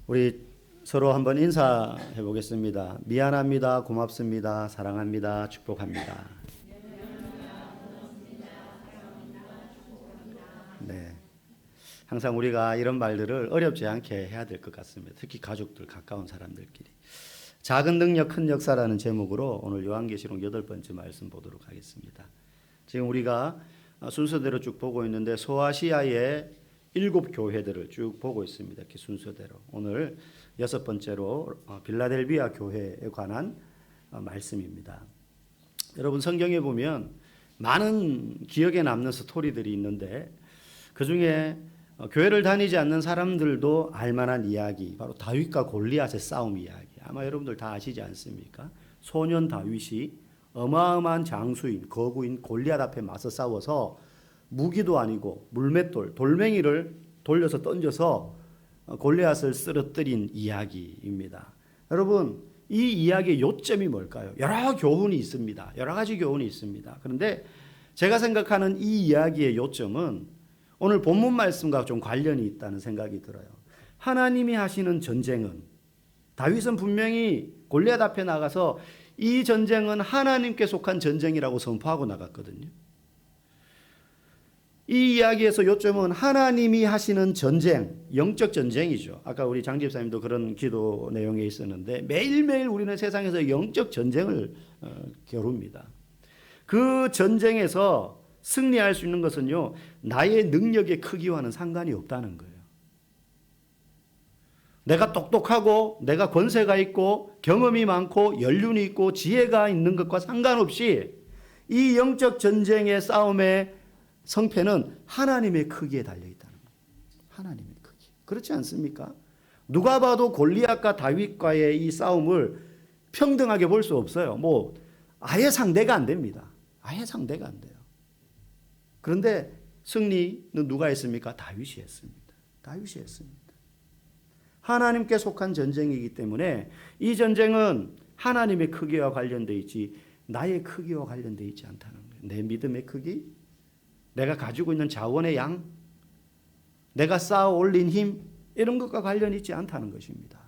우리 서로 한번 인사해 보겠습니다. 미안합니다. 고맙습니다. 사랑합니다. 축복합니다. 네. 항상 우리가 이런 말들을 어렵지 않게 해야 될 것 같습니다. 특히 가족들, 가까운 사람들끼리. 작은 능력, 큰 역사라는 제목으로 오늘 요한계시록 8번째 말씀 보도록 하겠습니다. 지금 우리가 순서대로 쭉 보고 있는데 소아시아의 7교회들을 쭉 보고 있습니다. 이렇게 순서대로. 오늘 6번째로 빌라델비아 교회에 관한 말씀입니다. 여러분 성경에 보면 많은 기억에 남는 스토리들이 있는데 그중에 교회를 다니지 않는 사람들도 알만한 이야기, 바로 다윗과 골리앗의 싸움 이야기. 아마 여러분들 다 아시지 않습니까? 소년 다윗이 어마어마한 장수인, 거구인 골리앗 앞에 맞서 싸워서 무기도 아니고 물맷돌, 돌멩이를 돌려서 던져서 골리앗을 쓰러뜨린 이야기입니다. 여러분, 이 이야기의 요점이 뭘까요? 여러 교훈이 있습니다. 여러 가지 교훈이 있습니다. 그런데 제가 생각하는 이 이야기의 요점은 오늘 본문 말씀과 좀 관련이 있다는 생각이 들어요. 하나님이 하시는 전쟁은, 다윗은 분명히 골리앗 앞에 나가서 이 전쟁은 하나님께 속한 전쟁이라고 선포하고 나갔거든요. 이 이야기에서 요점은 하나님이 하시는 전쟁, 영적 전쟁이죠. 아까 우리 장 집사님도 그런 기도 내용에 있었는데 매일매일 우리는 세상에서 영적 전쟁을 겨룹니다. 그 전쟁에서 승리할 수 있는 것은요, 나의 능력의 크기와는 상관이 없다는 거예요. 내가 똑똑하고 내가 권세가 있고 경험이 많고 연륜이 있고 지혜가 있는 것과 상관없이 이 영적 전쟁의 싸움의 성패는 하나님의 크기에 달려있다는 거예요. 하나님의 크기. 그렇지 않습니까? 누가 봐도 골리앗과 다윗과의 이 싸움을 평등하게 볼 수 없어요. 아예 상대가 안 됩니다. 아예 상대가 안 돼요. 그런데 승리는 누가 했습니까? 다윗이 했습니다. 다윗이 했습니다. 하나님께 속한 전쟁이기 때문에 이 전쟁은 하나님의 크기와 관련되어 있지 나의 크기와 관련되어 있지 않다는 거예요. 내 믿음의 크기, 내가 가지고 있는 자원의 양, 내가 쌓아 올린 힘, 이런 것과 관련이 있지 않다는 것입니다.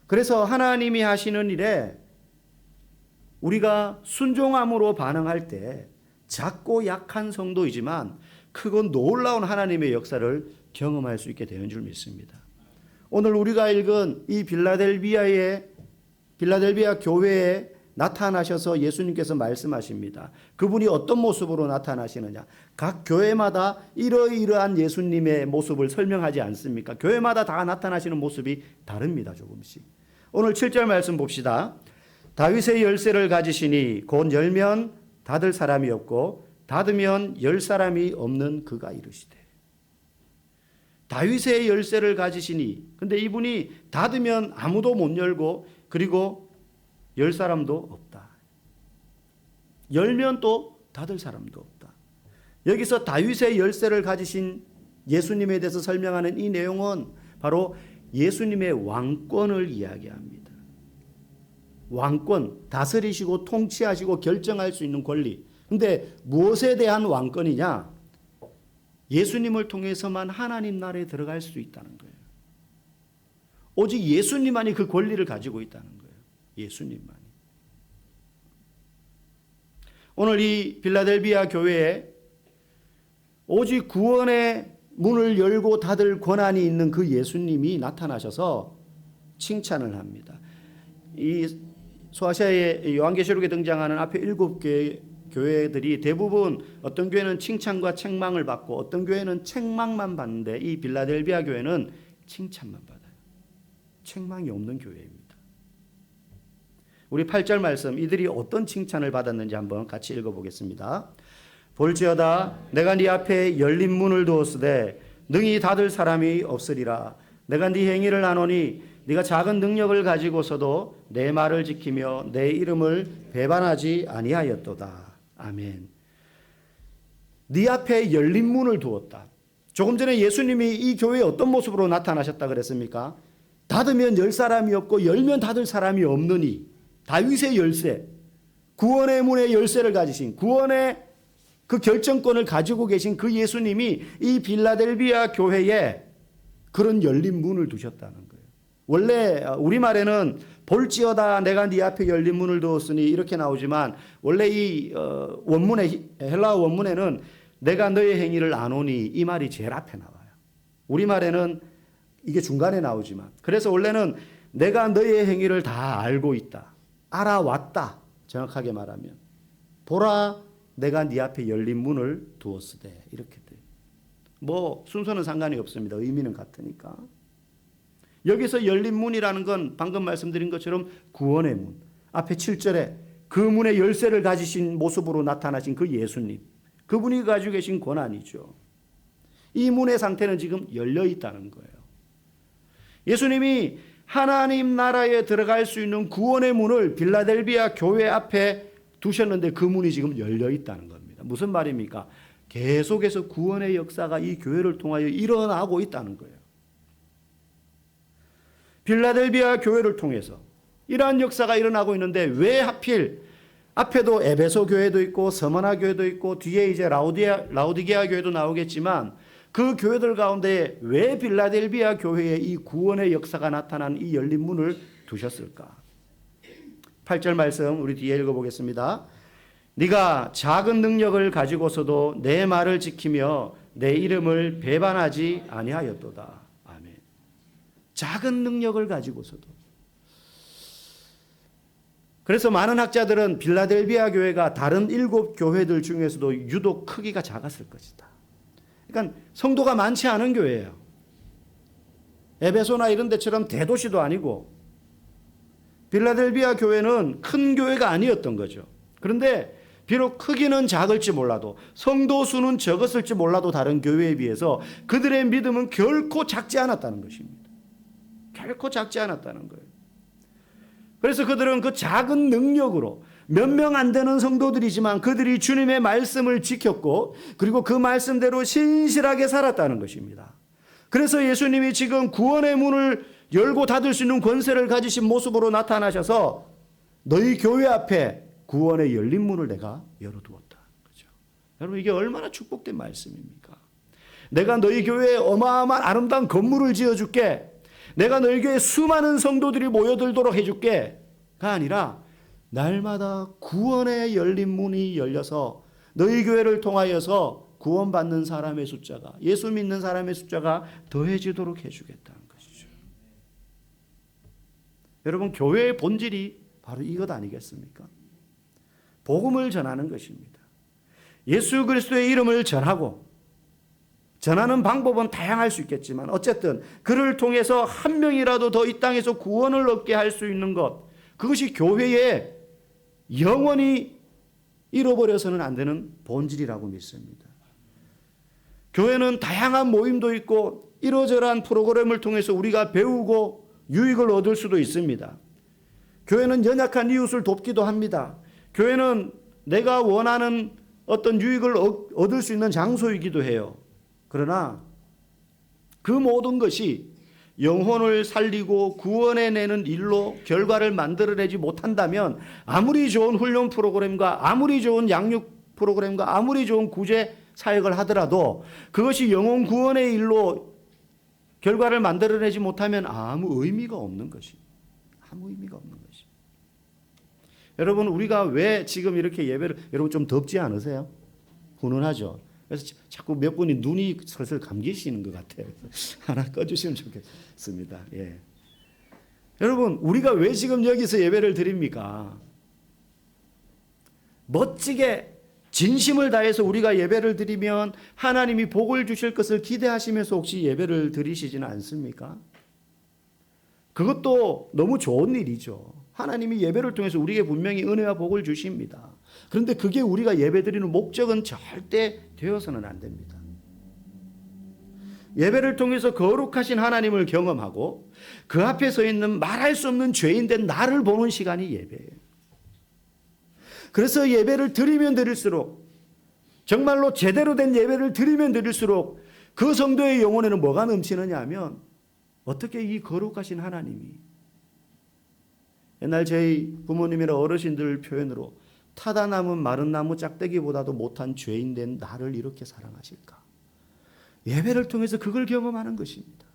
그래서 하나님이 하시는 일에 우리가 순종함으로 반응할 때 작고 약한 성도이지만 크고 놀라운 하나님의 역사를 경험할 수 있게 되는 줄 믿습니다. 오늘 우리가 읽은 이 빌라델비아 교회에 나타나셔서 예수님께서 말씀하십니다. 그분이 어떤 모습으로 나타나시느냐? 각 교회마다 이러이러한 예수님의 모습을 설명하지 않습니까? 교회마다 다 나타나시는 모습이 다릅니다. 조금씩. 오늘 7절 말씀 봅시다. 다윗의 열쇠를 가지시니 곧 열면 닫을 사람이 없고 닫으면 열 사람이 없는 그가 이르시되. 다윗의 열쇠를 가지시니, 근데 이분이 닫으면 아무도 못 열고 그리고 열 사람도 없다. 열면 또 닫을 사람도 없다. 여기서 다윗의 열쇠를 가지신 예수님에 대해서 설명하는 이 내용은 바로 예수님의 왕권을 이야기합니다. 왕권, 다스리시고 통치하시고 결정할 수 있는 권리. 근데 무엇에 대한 왕권이냐? 예수님을 통해서만 하나님 나라에 들어갈 수 있다는 거예요. 오직 예수님만이 그 권리를 가지고 있다는 거예요. 예수님만이. 오늘 이 빌라델비아 교회에 오직 구원의 문을 열고 닫을 권한이 있는 그 예수님이 나타나셔서 칭찬을 합니다. 이 소아시아의 요한계시록에 등장하는 앞에 7개의 교회들이 대부분 어떤 교회는 칭찬과 책망을 받고 어떤 교회는 책망만 받는데 이 빌라델비아 교회는 칭찬만 받아요. 책망이 없는 교회입니다. 우리 8절 말씀, 이들이 어떤 칭찬을 받았는지 한번 같이 읽어보겠습니다. 볼지어다 내가 네 앞에 열린 문을 두었으되 능히 닫을 사람이 없으리라. 내가 네 행위를 아노니 네가 작은 능력을 가지고서도 내 말을 지키며 내 이름을 배반하지 아니하였도다. 아멘. 네 앞에 열린 문을 두었다. 조금 전에 예수님이 이 교회에 어떤 모습으로 나타나셨다 그랬습니까? 닫으면 열 사람이 없고 열면 닫을 사람이 없느니, 다윗의 열쇠, 구원의 문의 열쇠를 가지신, 구원의 그 결정권을 가지고 계신 그 예수님이 이 빌라델비아 교회에 그런 열린 문을 두셨다는 거예요. 원래 우리말에는 볼지어다 내가 네 앞에 열린 문을 두었으니 이렇게 나오지만 원래 이 원문에 헬라어 원문에는 내가 너의 행위를 아노니 이 말이 제일 앞에 나와요. 우리말에는 이게 중간에 나오지만 그래서 원래는 내가 너의 행위를 다 알고 있다. 알아왔다. 정확하게 말하면 보라 내가 네 앞에 열린 문을 두었으되 이렇게 돼요. 뭐 순서는 상관이 없습니다. 의미는 같으니까. 여기서 열린 문이라는 건 방금 말씀드린 것처럼 구원의 문. 앞에 7절에 그 문의 열쇠를 가지신 모습으로 나타나신 그 예수님. 그분이 가지고 계신 권한이죠. 이 문의 상태는 지금 열려 있다는 거예요. 예수님이 하나님 나라에 들어갈 수 있는 구원의 문을 빌라델비아 교회 앞에 두셨는데 그 문이 지금 열려 있다는 겁니다. 무슨 말입니까? 계속해서 구원의 역사가 이 교회를 통하여 일어나고 있다는 거예요. 빌라델비아 교회를 통해서 이러한 역사가 일어나고 있는데 왜 하필 앞에도 에베소 교회도 있고 서머나 교회도 있고 뒤에 이제 라우디게아 교회도 나오겠지만 그 교회들 가운데 왜 빌라델비아 교회에 이 구원의 역사가 나타난 이 열린 문을 두셨을까? 8절 말씀 우리 뒤에 읽어보겠습니다. 네가 작은 능력을 가지고서도 내 말을 지키며 내 이름을 배반하지 아니하였도다. 아멘. 작은 능력을 가지고서도. 그래서 많은 학자들은 빌라델비아 교회가 다른 7 교회들 중에서도 유독 크기가 작았을 것이다. 그러니까 성도가 많지 않은 교회예요. 에베소나 이런 데처럼 대도시도 아니고 빌라델비아 교회는 큰 교회가 아니었던 거죠. 그런데 비록 크기는 작을지 몰라도 성도 수는 적었을지 몰라도 다른 교회에 비해서 그들의 믿음은 결코 작지 않았다는 것입니다. 결코 작지 않았다는 거예요. 그래서 그들은 그 작은 능력으로 몇 명 안 되는 성도들이지만 그들이 주님의 말씀을 지켰고 그리고 그 말씀대로 신실하게 살았다는 것입니다. 그래서 예수님이 지금 구원의 문을 열고 닫을 수 있는 권세를 가지신 모습으로 나타나셔서 너희 교회 앞에 구원의 열린 문을 내가 열어두었다. 그렇죠? 여러분 이게 얼마나 축복된 말씀입니까? 내가 너희 교회에 어마어마한 아름다운 건물을 지어줄게. 내가 너희 교회에 수많은 성도들이 모여들도록 해줄게가 아니라 날마다 구원의 열린 문이 열려서 너희 교회를 통하여서 구원받는 사람의 숫자가 예수 믿는 사람의 숫자가 더해지도록 해주겠다는 것이죠. 여러분 교회의 본질이 바로 이것 아니겠습니까? 복음을 전하는 것입니다. 예수 그리스도의 이름을 전하고 전하는 방법은 다양할 수 있겠지만 어쨌든 그를 통해서 한 명이라도 더 이 땅에서 구원을 얻게 할 수 있는 것 그것이 교회의 영원히 잃어버려서는 안 되는 본질이라고 믿습니다. 교회는 다양한 모임도 있고 이러저러한 프로그램을 통해서 우리가 배우고 유익을 얻을 수도 있습니다. 교회는 연약한 이웃을 돕기도 합니다. 교회는 내가 원하는 어떤 유익을 얻을 수 있는 장소이기도 해요. 그러나 그 모든 것이 영혼을 살리고 구원해내는 일로 결과를 만들어내지 못한다면 아무리 좋은 훈련 프로그램과 아무리 좋은 양육 프로그램과 아무리 좋은 구제 사역을 하더라도 그것이 영혼 구원의 일로 결과를 만들어내지 못하면 아무 의미가 없는 것입니다. 아무 의미가 없는 것입니다. 여러분 우리가 왜 지금 이렇게 예배를 여러분 좀 덥지 않으세요? 훈훈하죠? 그래서 자꾸 몇 분이 눈이 슬슬 감기시는 것 같아요. 하나 꺼주시면 좋겠습니다. 예. 여러분 우리가 왜 지금 여기서 예배를 드립니까? 멋지게 진심을 다해서 우리가 예배를 드리면 하나님이 복을 주실 것을 기대하시면서 혹시 예배를 드리시지는 않습니까? 그것도 너무 좋은 일이죠. 하나님이 예배를 통해서 우리에게 분명히 은혜와 복을 주십니다. 그런데 그게 우리가 예배드리는 목적은 절대 되어서는 안 됩니다. 예배를 통해서 거룩하신 하나님을 경험하고 그 앞에 서 있는 말할 수 없는 죄인된 나를 보는 시간이 예배예요. 그래서 예배를 드리면 드릴수록 정말로 제대로 된 예배를 드리면 드릴수록 그 성도의 영혼에는 뭐가 넘치느냐 하면 어떻게 이 거룩하신 하나님이 옛날 저희 부모님이나 어르신들 표현으로 타다 남은 마른 나무 짝대기보다도 못한 죄인된 나를 이렇게 사랑하실까? 예배를 통해서 그걸 경험하는 것입니다.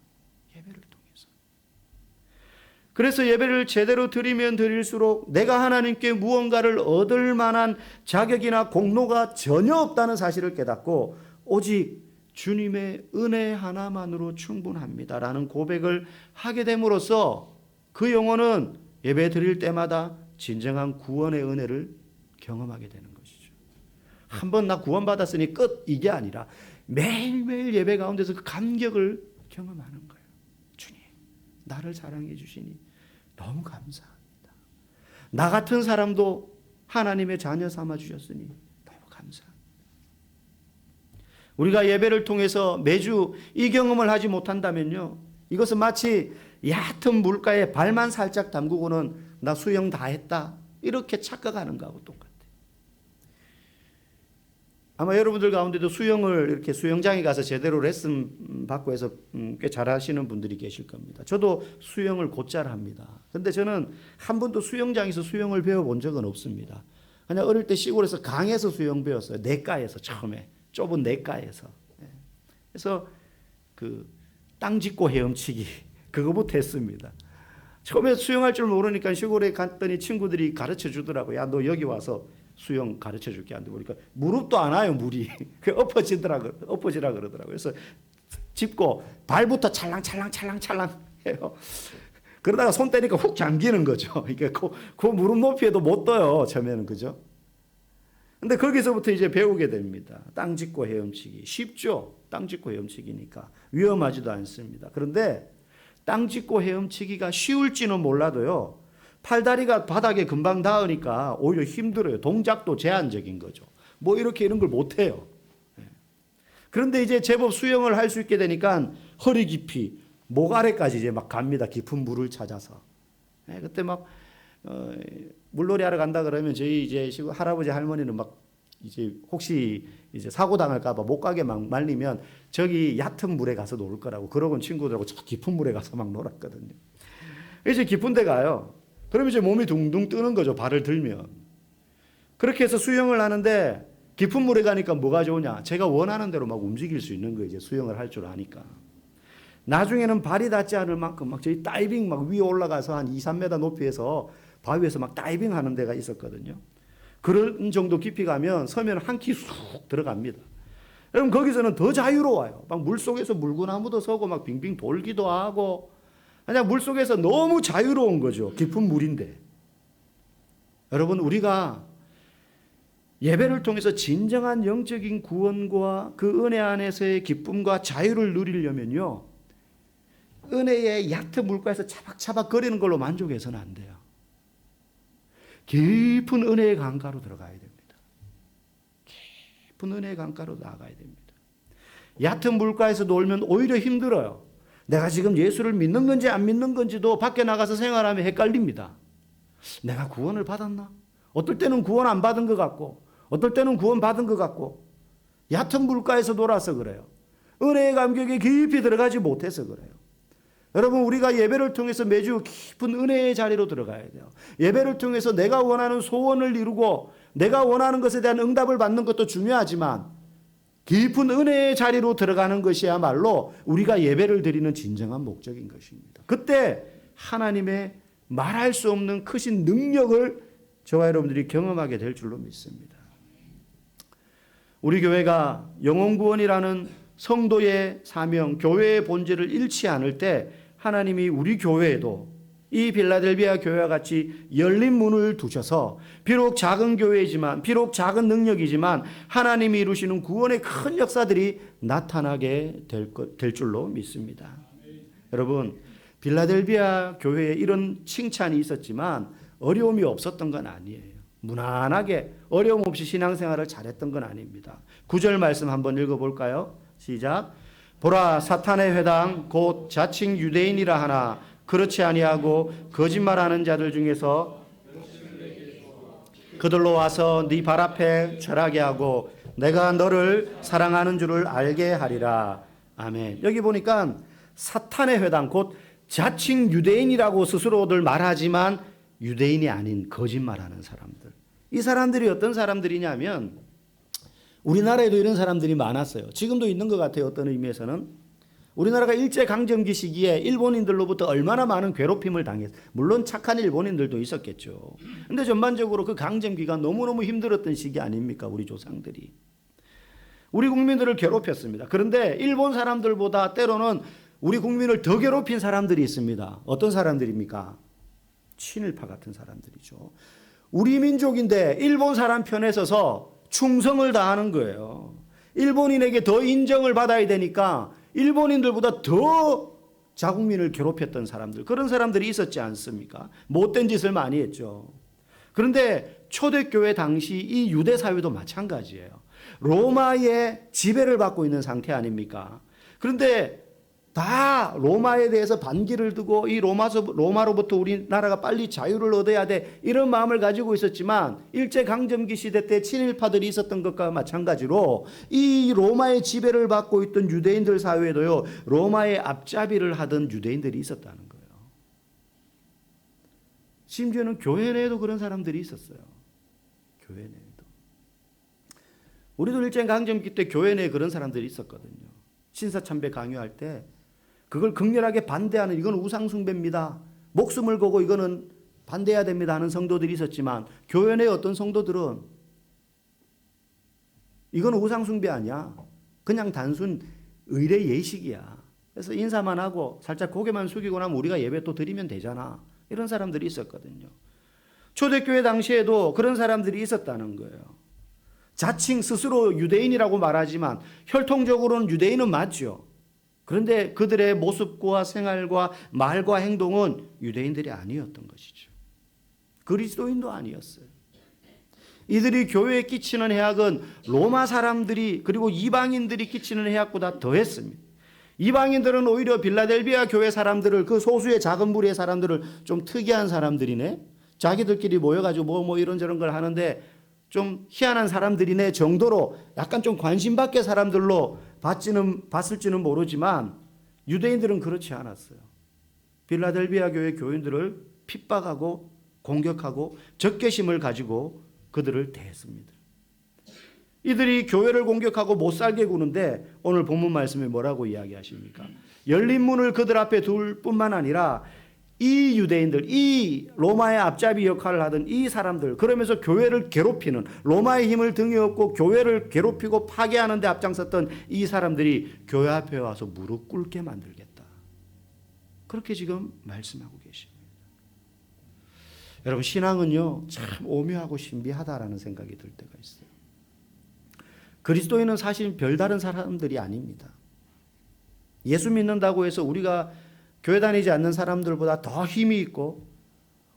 그래서 예배를 제대로 드리면 드릴수록 내가 하나님께 무언가를 얻을 만한 자격이나 공로가 전혀 없다는 사실을 깨닫고 오직 주님의 은혜 하나만으로 충분합니다라는 고백을 하게 됨으로써 그 영혼은 예배 드릴 때마다 진정한 구원의 은혜를 경험하게 되는 것이죠. 한 번 나 구원받았으니 끝, 이게 아니라 매일매일 예배 가운데서 그 감격을 경험하는 거예요. 주님, 나를 사랑해 주시니 너무 감사합니다. 나 같은 사람도 하나님의 자녀 삼아 주셨으니 너무 감사합니다. 우리가 예배를 통해서 매주 이 경험을 하지 못한다면요, 이것은 마치 얕은 물가에 발만 살짝 담그고는 나 수영 다 했다 이렇게 착각하는 거하고 똑같아요. 아마 여러분들 가운데도 수영을 이렇게 수영장에 가서 제대로 레슨 받고 해서 꽤 잘하시는 분들이 계실 겁니다. 저도 수영을 곧잘 합니다. 근데 저는 한 번도 수영장에서 수영을 배워본 적은 없습니다. 그냥 어릴 때 시골에서 강에서 수영 배웠어요. 냇가에서 처음에. 좁은 냇가에서. 그래서 그 땅 짚고 헤엄치기 그거부터 했습니다. 처음에 수영할 줄 모르니까 시골에 갔더니 친구들이 가르쳐 주더라고요. 야, 너 여기 와서 수영 가르쳐 줄게. 안 돼. 보니까 무릎도 안 와요, 물이. 엎어지라 그러더라고요. 그래서 짚고 발부터 찰랑찰랑 해요. 그러다가 손 떼니까 훅 잠기는 거죠. 이게 그 무릎 높이에도 못 떠요, 처음에는. 그죠? 근데 거기서부터 이제 배우게 됩니다. 땅 짚고 헤엄치기. 쉽죠? 땅 짚고 헤엄치기니까. 위험하지도 않습니다. 그런데 땅 짚고 헤엄치기가 쉬울지는 몰라도요, 팔다리가 바닥에 금방 닿으니까 오히려 힘들어요. 동작도 제한적인 거죠. 뭐 이렇게 이런 걸 못해요. 그런데 이제 제법 수영을 할 수 있게 되니까 허리 깊이, 목 아래까지 이제 막 갑니다. 깊은 물을 찾아서. 그때 막 물놀이 하러 간다 그러면 저희 이제 할아버지 할머니는 막 이제 혹시 이제 사고 당할까봐 못 가게 막 말리면 저기 얕은 물에 가서 놀 거라고, 그러고 친구들하고 저 깊은 물에 가서 막 놀았거든요. 이제 깊은 데 가요. 그러면 이제 몸이 둥둥 뜨는 거죠. 발을 들면. 그렇게 해서 수영을 하는데 깊은 물에 가니까 뭐가 좋으냐? 제가 원하는 대로 막 움직일 수 있는 거예요. 이제 수영을 할 줄 아니까. 나중에는 발이 닿지 않을 만큼 막 저희 다이빙 막 위에 올라가서 한 2, 3m 높이에서 바위에서 막 다이빙 하는 데가 있었거든요. 그런 정도 깊이 가면 서면 한 키 쑥 들어갑니다. 여러분 거기서는 더 자유로워요. 막 물속에서 물구나무도 서고 막 빙빙 돌기도 하고 그냥 물속에서 너무 자유로운 거죠. 깊은 물인데. 여러분 우리가 예배를 통해서 진정한 영적인 구원과 그 은혜 안에서의 기쁨과 자유를 누리려면요, 은혜의 얕은 물가에서 차박차박 거리는 걸로 만족해서는 안 돼요. 깊은 은혜의 강가로 들어가야 됩니다. 깊은 은혜의 강가로 나아가야 됩니다. 얕은 물가에서 놀면 오히려 힘들어요. 내가 지금 예수를 믿는 건지 안 믿는 건지도 밖에 나가서 생활하면 헷갈립니다. 내가 구원을 받았나? 어떨 때는 구원 안 받은 것 같고 어떨 때는 구원 받은 것 같고, 얕은 물가에서 놀아서 그래요. 은혜의 감격에 깊이 들어가지 못해서 그래요. 여러분 우리가 예배를 통해서 매주 깊은 은혜의 자리로 들어가야 돼요. 예배를 통해서 내가 원하는 소원을 이루고 내가 원하는 것에 대한 응답을 받는 것도 중요하지만 깊은 은혜의 자리로 들어가는 것이야말로 우리가 예배를 드리는 진정한 목적인 것입니다. 그때 하나님의 말할 수 없는 크신 능력을 저와 여러분들이 경험하게 될 줄로 믿습니다. 우리 교회가 영혼구원이라는 성도의 사명, 교회의 본질을 잃지 않을 때 하나님이 우리 교회에도 이 빌라델비아 교회와 같이 열린 문을 두셔서 비록 작은 교회이지만, 비록 작은 능력이지만 하나님이 이루시는 구원의 큰 역사들이 나타나게 될 줄로 믿습니다. 여러분 빌라델비아 교회에 이런 칭찬이 있었지만 어려움이 없었던 건 아니에요. 무난하게 어려움 없이 신앙생활을 잘했던 건 아닙니다. 9절 말씀 한번 읽어볼까요? 시작. 보라, 사탄의 회당 곧 자칭 유대인이라 하나 그렇지 아니하고 거짓말하는 자들 중에서 그들로 와서 네 발 앞에 절하게 하고 내가 너를 사랑하는 줄을 알게 하리라. 아멘. 여기 보니까 사탄의 회당 곧 자칭 유대인이라고 스스로들 말하지만 유대인이 아닌 거짓말하는 사람들. 이 사람들이 어떤 사람들이냐면 우리나라에도 이런 사람들이 많았어요. 지금도 있는 것 같아요. 어떤 의미에서는 우리나라가 일제강점기 시기에 일본인들로부터 얼마나 많은 괴롭힘을 당했어요. 물론 착한 일본인들도 있었겠죠. 근데 전반적으로 그 강점기가 너무너무 힘들었던 시기 아닙니까? 우리 조상들이. 우리 국민들을 괴롭혔습니다. 그런데 일본 사람들보다 때로는 우리 국민을 더 괴롭힌 사람들이 있습니다. 어떤 사람들입니까? 친일파 같은 사람들이죠. 우리 민족인데 일본 사람 편에 서서 충성을 다하는 거예요. 일본인에게 더 인정을 받아야 되니까 일본인들보다 더 자국민을 괴롭혔던 사람들, 그런 사람들이 있었지 않습니까? 못된 짓을 많이 했죠. 그런데 초대교회 당시 이 유대 사회도 마찬가지예요. 로마의 지배를 받고 있는 상태 아닙니까? 그런데 다 로마에 대해서 반기를 두고 이 로마로부터 우리나라가 빨리 자유를 얻어야 돼, 이런 마음을 가지고 있었지만 일제강점기 시대 때 친일파들이 있었던 것과 마찬가지로 이 로마의 지배를 받고 있던 유대인들 사회에도요, 로마의 앞잡이를 하던 유대인들이 있었다는 거예요. 심지어는 교회 내에도 그런 사람들이 있었어요. 교회 내에도. 우리도 일제강점기 때 교회 내에 그런 사람들이 있었거든요. 신사참배 강요할 때 그걸 극렬하게 반대하는, 이건 우상숭배입니다, 목숨을 걸고 이거는 반대해야 됩니다 하는 성도들이 있었지만, 교회 내 어떤 성도들은 이건 우상숭배 아니야, 그냥 단순 의례 예식이야, 그래서 인사만 하고 살짝 고개만 숙이고 나면 우리가 예배 또 드리면 되잖아, 이런 사람들이 있었거든요. 초대교회 당시에도 그런 사람들이 있었다는 거예요. 자칭 스스로 유대인이라고 말하지만 혈통적으로는 유대인은 맞죠. 그런데 그들의 모습과 생활과 말과 행동은 유대인들이 아니었던 것이죠. 그리스도인도 아니었어요. 이들이 교회에 끼치는 해악은 로마 사람들이 그리고 이방인들이 끼치는 해악보다 더했습니다. 이방인들은 오히려 빌라델비아 교회 사람들을, 그 소수의 작은 무리의 사람들을, 좀 특이한 사람들이네, 자기들끼리 모여가지고 뭐 이런저런 걸 하는데 좀 희한한 사람들이네 정도로 약간 좀 관심 밖의 사람들로 봤을지는 모르지만, 유대인들은 그렇지 않았어요. 빌라델비아 교회 교인들을 핍박하고 공격하고 적개심을 가지고 그들을 대했습니다. 이들이 교회를 공격하고 못 살게 구는데 오늘 본문 말씀에 뭐라고 이야기하십니까? 열린 문을 그들 앞에 둘 뿐만 아니라 이 유대인들, 이 로마의 앞잡이 역할을 하던 이 사람들, 그러면서 교회를 괴롭히는, 로마의 힘을 등에 업고 교회를 괴롭히고 파괴하는 데 앞장섰던 이 사람들이 교회 앞에 와서 무릎 꿇게 만들겠다, 그렇게 지금 말씀하고 계십니다. 여러분, 신앙은요 참 오묘하고 신비하다라는 생각이 들 때가 있어요. 그리스도인은 사실 별다른 사람들이 아닙니다. 예수 믿는다고 해서 우리가 교회 다니지 않는 사람들보다 더 힘이 있고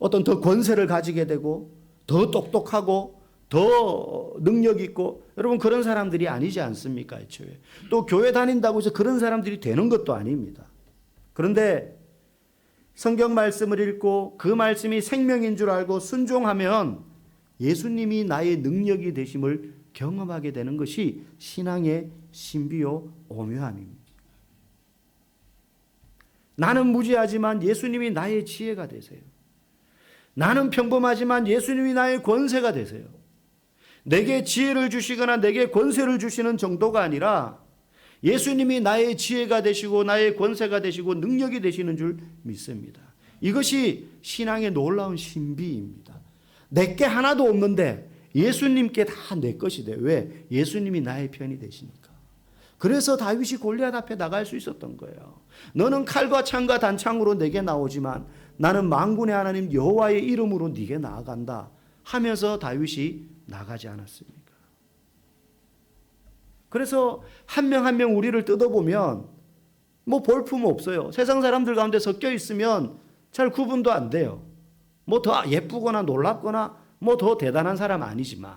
어떤 더 권세를 가지게 되고 더 똑똑하고 더 능력 있고, 여러분 그런 사람들이 아니지 않습니까? 애초에. 또 교회 다닌다고 해서 그런 사람들이 되는 것도 아닙니다. 그런데 성경 말씀을 읽고 그 말씀이 생명인 줄 알고 순종하면 예수님이 나의 능력이 되심을 경험하게 되는 것이 신앙의 신비요 오묘함입니다. 나는 무지하지만 예수님이 나의 지혜가 되세요. 나는 평범하지만 예수님이 나의 권세가 되세요. 내게 지혜를 주시거나 내게 권세를 주시는 정도가 아니라 예수님이 나의 지혜가 되시고 나의 권세가 되시고 능력이 되시는 줄 믿습니다. 이것이 신앙의 놀라운 신비입니다. 내게 하나도 없는데 예수님께 다 내 것이 돼. 왜? 예수님이 나의 편이 되시니까. 그래서 다윗이 골리앗 앞에 나갈 수 있었던 거예요. 너는 칼과 창과 단창으로 내게 나오지만 나는 만군의 하나님 여호와의 이름으로 네게 나아간다 하면서 다윗이 나가지 않았습니까? 그래서 한 명 한 명 우리를 뜯어보면 뭐 볼품 없어요. 세상 사람들 가운데 섞여 있으면 잘 구분도 안 돼요. 뭐 더 예쁘거나 놀랍거나 뭐 더 대단한 사람 아니지만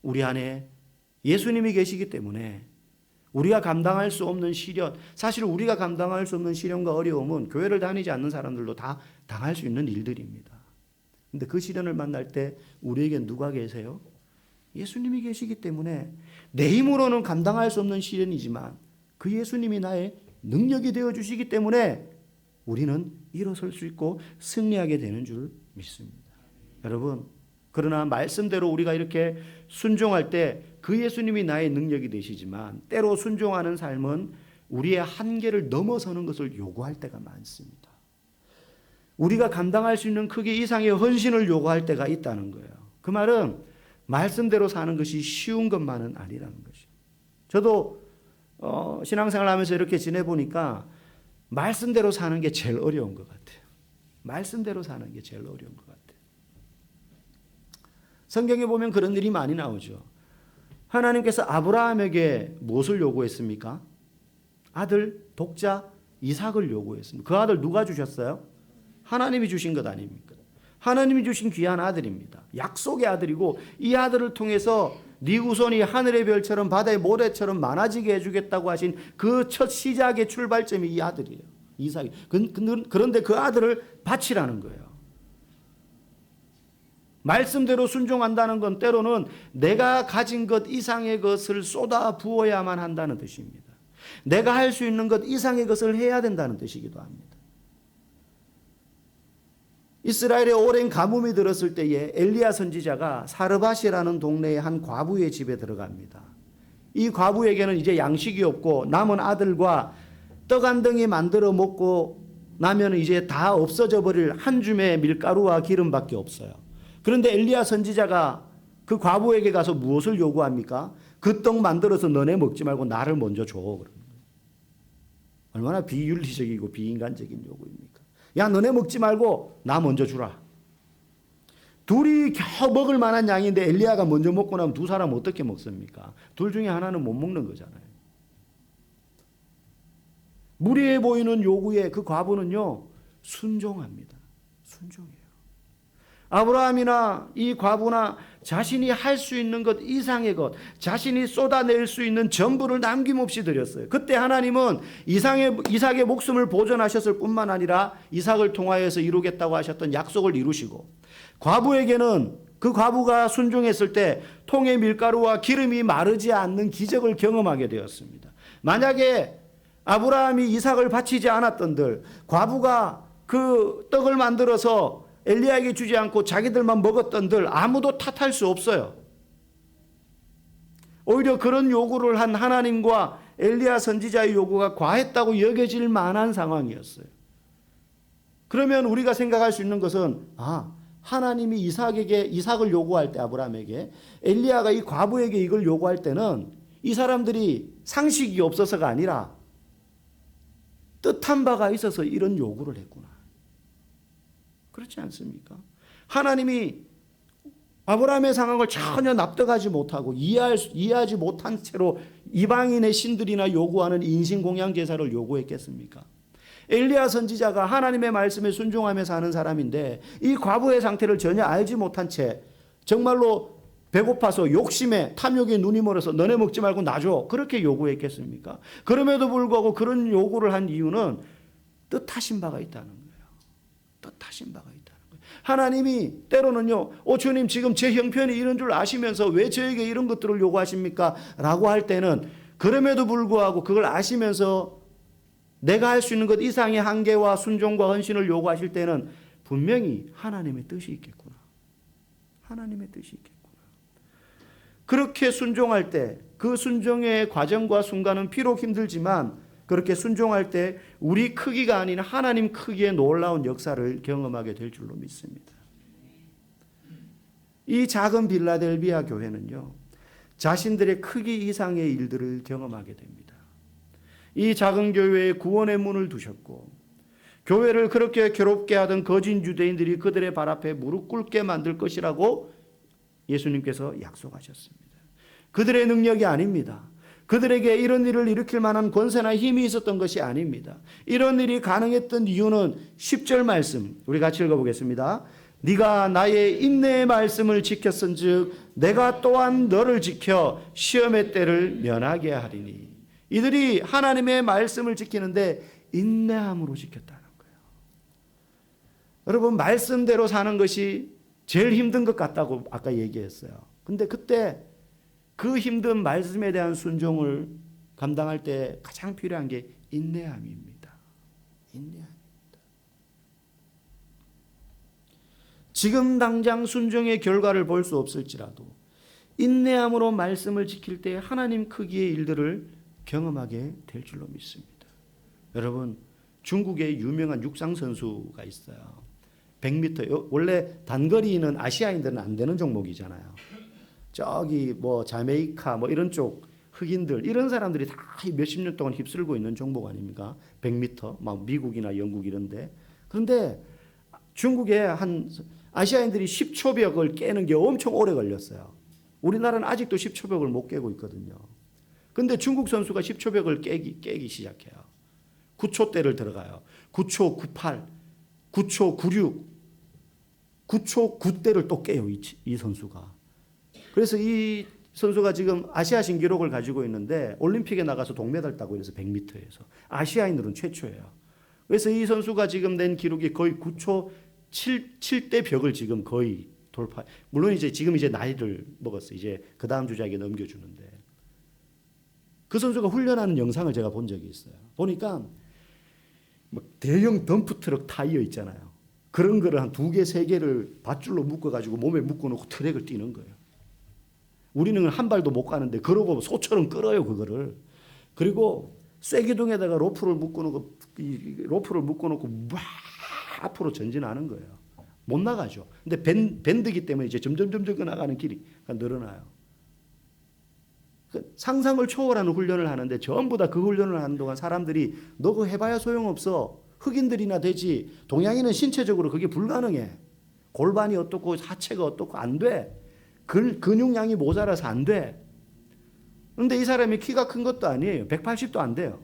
우리 안에 예수님이 계시기 때문에 우리가 감당할 수 없는 시련, 사실 우리가 감당할 수 없는 시련과 어려움은 교회를 다니지 않는 사람들도 다 당할 수 있는 일들입니다. 근데 그 시련을 만날 때 우리에게 누가 계세요? 예수님이 계시기 때문에 내 힘으로는 감당할 수 없는 시련이지만 그 예수님이 나의 능력이 되어주시기 때문에 우리는 일어설 수 있고 승리하게 되는 줄 믿습니다. 여러분, 그러나 말씀대로 우리가 이렇게 순종할 때 그 예수님이 나의 능력이 되시지만 때로 순종하는 삶은 우리의 한계를 넘어서는 것을 요구할 때가 많습니다. 우리가 감당할 수 있는 크기 이상의 헌신을 요구할 때가 있다는 거예요. 그 말은 말씀대로 사는 것이 쉬운 것만은 아니라는 것이죠. 저도 신앙생활 하면서 이렇게 지내보니까 말씀대로 사는 게 제일 어려운 것 같아요. 말씀대로 사는 게 제일 어려운 것 같아요. 성경에 보면 그런 일이 많이 나오죠. 하나님께서 아브라함에게 무엇을 요구했습니까? 아들, 독자 이삭을 요구했습니다. 그 아들 누가 주셨어요? 하나님이 주신 것 아닙니까? 하나님이 주신 귀한 아들입니다. 약속의 아들이고 이 아들을 통해서 네 후손이 하늘의 별처럼 바다의 모래처럼 많아지게 해주겠다고 하신 그 첫 시작의 출발점이 이 아들이에요. 이삭이. 그런데 그 아들을 바치라는 거예요. 말씀대로 순종한다는 건 때로는 내가 가진 것 이상의 것을 쏟아 부어야만 한다는 뜻입니다. 내가 할 수 있는 것 이상의 것을 해야 된다는 뜻이기도 합니다. 이스라엘에 오랜 가뭄이 들었을 때에 엘리야 선지자가 사르밧이라는 동네의 한 과부의 집에 들어갑니다. 이 과부에게는 이제 양식이 없고 남은 아들과 떡 한 덩이 만들어 먹고 나면 이제 다 없어져 버릴 한 줌의 밀가루와 기름밖에 없어요. 그런데 엘리야 선지자가 그 과부에게 가서 무엇을 요구합니까? 그 떡 만들어서 너네 먹지 말고 나를 먼저 줘. 그러는 거예요. 얼마나 비윤리적이고 비인간적인 요구입니까? 야, 너네 먹지 말고 나 먼저 주라. 둘이 겨우 먹을 만한 양인데 엘리야가 먼저 먹고 나면 두 사람 어떻게 먹습니까? 둘 중에 하나는 못 먹는 거잖아요. 무리해 보이는 요구에 그 과부는요, 순종합니다. 순종해요. 아브라함이나 이 과부나 자신이 할 수 있는 것 이상의 것, 자신이 쏟아낼 수 있는 전부를 남김없이 드렸어요. 그때 하나님은 이삭의 목숨을 보존하셨을 뿐만 아니라 이삭을 통하여서 이루겠다고 하셨던 약속을 이루시고, 과부에게는 그 과부가 순종했을 때 통의 밀가루와 기름이 마르지 않는 기적을 경험하게 되었습니다. 만약에 아브라함이 이삭을 바치지 않았던들, 과부가 그 떡을 만들어서 엘리야에게 주지 않고 자기들만 먹었던들 아무도 탓할 수 없어요. 오히려 그런 요구를 한 하나님과 엘리야 선지자의 요구가 과했다고 여겨질 만한 상황이었어요. 그러면 우리가 생각할 수 있는 것은, 하나님이 이삭을 요구할 때 아브라함에게, 엘리야가 이 과부에게 이걸 요구할 때는 이 사람들이 상식이 없어서가 아니라 뜻한 바가 있어서 이런 요구를 했구나. 그렇지 않습니까? 하나님이 아브라함의 상황을 전혀 납득하지 못하고 이해하지 못한 채로 이방인의 신들이나 요구하는 인신공양 제사를 요구했겠습니까? 엘리야 선지자가 하나님의 말씀에 순종하며 사는 사람인데 이 과부의 상태를 전혀 알지 못한 채 정말로 배고파서 욕심에 탐욕에 눈이 멀어서 너네 먹지 말고 나 줘. 그렇게 요구했겠습니까? 그럼에도 불구하고 그런 요구를 한 이유는 뜻하신 바가 있다는 거예요. 뜻하신 바가 있다는 거예요. 하나님이 때로는요, 주님 지금 제 형편이 이런 줄 아시면서 왜 저에게 이런 것들을 요구하십니까? 라고 할 때는 그럼에도 불구하고 그걸 아시면서 내가 할 수 있는 것 이상의 한계와 순종과 헌신을 요구하실 때는 분명히 하나님의 뜻이 있겠구나. 하나님의 뜻이 있겠구나. 그렇게 순종할 때 그 순종의 과정과 순간은 비록 힘들지만 그렇게 순종할 때 우리 크기가 아닌 하나님 크기의 놀라운 역사를 경험하게 될 줄로 믿습니다. 이 작은 빌라델비아 교회는요, 자신들의 크기 이상의 일들을 경험하게 됩니다. 이 작은 교회에 구원의 문을 두셨고, 교회를 그렇게 괴롭게 하던 거짓 유대인들이 그들의 발 앞에 무릎 꿇게 만들 것이라고 예수님께서 약속하셨습니다. 그들의 능력이 아닙니다. 그들에게 이런 일을 일으킬 만한 권세나 힘이 있었던 것이 아닙니다. 이런 일이 가능했던 이유는 10절 말씀, 우리 같이 읽어보겠습니다. 네가 나의 인내의 말씀을 지켰은즉 내가 또한 너를 지켜 시험의 때를 면하게 하리니. 이들이 하나님의 말씀을 지키는데 인내함으로 지켰다는 거예요. 여러분, 말씀대로 사는 것이 제일 힘든 것 같다고 아까 얘기했어요. 근데 그때 그 힘든 말씀에 대한 순종을 감당할 때 가장 필요한 게 인내함입니다. 인내함입니다. 지금 당장 순종의 결과를 볼 수 없을지라도 인내함으로 말씀을 지킬 때 하나님 크기의 일들을 경험하게 될 줄로 믿습니다. 여러분, 중국에 유명한 육상 선수가 있어요. 100m. 원래 단거리는 아시아인들은 안 되는 종목이잖아요. 저기 뭐 자메이카 뭐 이런 쪽 흑인들 이런 사람들이 다 몇십 년 동안 휩쓸고 있는 종목 아닙니까? 100m. 막 미국이나 영국 이런데. 그런데 중국에 한 아시아인들이 10초 벽을 깨는 게 엄청 오래 걸렸어요. 우리나라는 아직도 10초 벽을 못 깨고 있거든요. 근데 중국 선수가 10초 벽을 깨기 시작해요. 9초대를 들어가요. 9초 98, 9초 96, 9초 9대를 또 깨요. 이 선수가. 그래서 이 선수가 지금 아시아 신기록을 가지고 있는데 올림픽에 나가서 동메달 따고 이래서 100m에서 아시아인으로는 최초예요. 그래서 이 선수가 지금 낸 기록이 거의 9초 7대 벽을 지금 거의 돌파. 물론 지금 나이를 먹었어요. 이제 그 다음 주자에게 넘겨주는데 그 선수가 훈련하는 영상을 제가 본 적이 있어요. 보니까 대형 덤프트럭 타이어 있잖아요. 그런 거를 한 2개, 3개를 밧줄로 묶어가지고 몸에 묶어놓고 트랙을 뛰는 거예요. 우리는 한 발도 못 가는데 그러고 소처럼 끌어요 그거를. 그리고 쐐기둥에다가 로프를 묶어놓고 막 앞으로 전진하는 거예요. 못 나가죠. 근데 밴드기 때문에 이제 점점 나가는 길이 늘어나요. 상상을 초월하는 훈련을 하는데 전부 다 그 훈련을 하는 동안 사람들이 너 그거 해봐야 소용없어. 흑인들이나 되지. 동양인은 신체적으로 그게 불가능해. 골반이 어떻고 하체가 어떻고 안 돼. 근육량이 모자라서 안 돼. 그런데 이 사람이 키가 큰 것도 아니에요. 180도 안 돼요.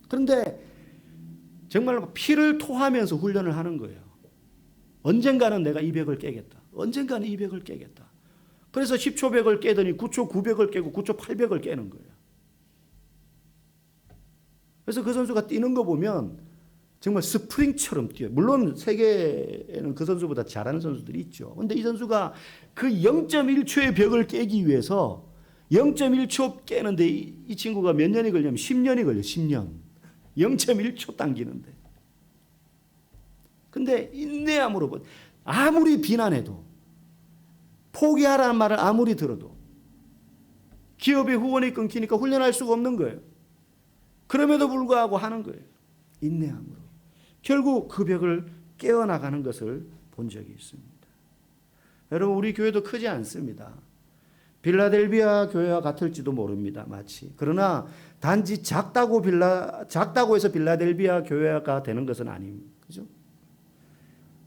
그런데 정말 피를 토하면서 훈련을 하는 거예요. 언젠가는 내가 이 벽을 깨겠다. 언젠가는 이 벽을 깨겠다. 그래서 10초 벽을 깨더니 9초 900을 깨고 9초 800을 깨는 거예요. 그래서 그 선수가 뛰는 거 보면 정말 스프링처럼 뛰어요. 물론 세계에는 그 선수보다 잘하는 선수들이 있죠. 그런데 이 선수가 그 0.1초의 벽을 깨기 위해서 0.1초 깨는데 이 친구가 몇 년이 걸리냐면 10년이 걸려요. 10년. 0.1초 당기는데. 근데 인내함으로 아무리 비난해도 포기하라는 말을 아무리 들어도 기업의 후원이 끊기니까 훈련할 수가 없는 거예요. 그럼에도 불구하고 하는 거예요. 인내함으로. 결국 그 벽을 깨어나가는 것을 본 적이 있습니다. 여러분, 우리 교회도 크지 않습니다. 빌라델비아 교회와 같을지도 모릅니다. 마치. 그러나 단지 작다고 해서 빌라델비아 교회가 되는 것은 아닙니다. 그죠?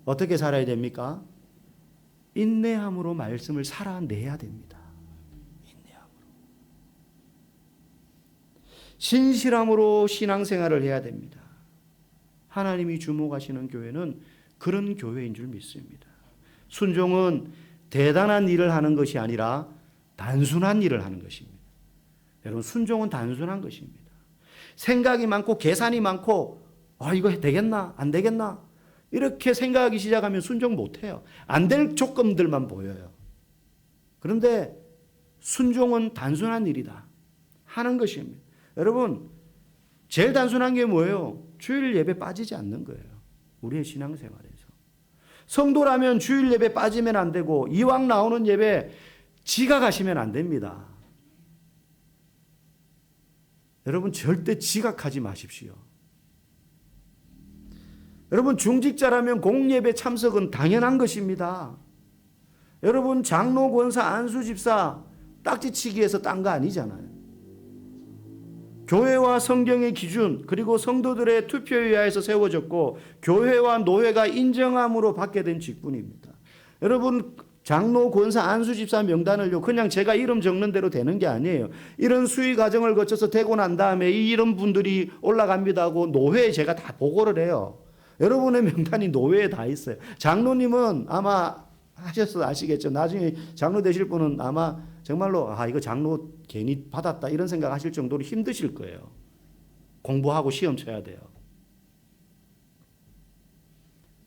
어떻게 살아야 됩니까? 인내함으로 말씀을 살아내야 됩니다. 인내함으로. 신실함으로 신앙생활을 해야 됩니다. 하나님이 주목하시는 교회는 그런 교회인 줄 믿습니다. 순종은 대단한 일을 하는 것이 아니라 단순한 일을 하는 것입니다. 여러분, 순종은 단순한 것입니다. 생각이 많고 계산이 많고 이거 되겠나 안 되겠나 이렇게 생각하기 시작하면 순종 못해요. 안 될 조건들만 보여요. 그런데 순종은 단순한 일이다 하는 것입니다. 여러분, 제일 단순한 게 뭐예요? 주일 예배 빠지지 않는 거예요. 우리의 신앙생활에서. 성도라면 주일 예배 빠지면 안 되고 이왕 나오는 예배 지각하시면 안 됩니다. 여러분, 절대 지각하지 마십시오. 여러분, 중직자라면 공예배 참석은 당연한 것입니다. 여러분, 장로, 권사, 안수, 집사 딱지치기해서 딴 거 아니잖아요. 교회와 성경의 기준 그리고 성도들의 투표에 의해서 세워졌고 교회와 노회가 인정함으로 받게 된 직분입니다. 여러분, 장로, 권사, 안수, 집사 명단을요 그냥 제가 이름 적는 대로 되는 게 아니에요. 이런 수의 과정을 거쳐서 되고 난 다음에 이런 분들이 올라갑니다 하고 노회에 제가 다 보고를 해요. 여러분의 명단이 노회에 다 있어요. 장로님은 아마 하셔서 아시겠죠. 나중에 장로 되실 분은 아마 정말로 이거 장로 괜히 받았다 이런 생각하실 정도로 힘드실 거예요. 공부하고 시험 쳐야 돼요.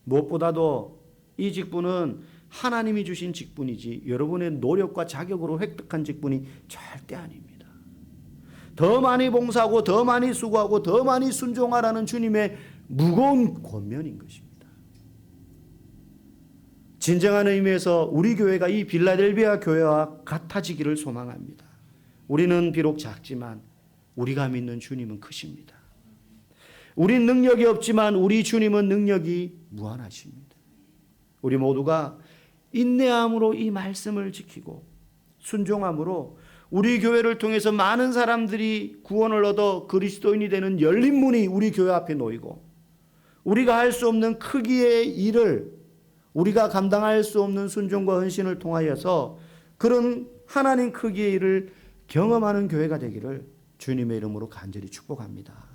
무엇보다도 이 직분은 하나님이 주신 직분이지 여러분의 노력과 자격으로 획득한 직분이 절대 아닙니다. 더 많이 봉사하고 더 많이 수고하고 더 많이 순종하라는 주님의 무거운 권면인 것입니다. 진정한 의미에서 우리 교회가 이 빌라델비아 교회와 같아지기를 소망합니다. 우리는 비록 작지만 우리가 믿는 주님은 크십니다. 우린 능력이 없지만 우리 주님은 능력이 무한하십니다. 우리 모두가 인내함으로 이 말씀을 지키고 순종함으로 우리 교회를 통해서 많은 사람들이 구원을 얻어 그리스도인이 되는 열린 문이 우리 교회 앞에 놓이고 우리가 할 수 없는 크기의 일을 우리가 감당할 수 없는 순종과 헌신을 통하여서 그런 하나님 크기의 일을 경험하는 교회가 되기를 주님의 이름으로 간절히 축복합니다.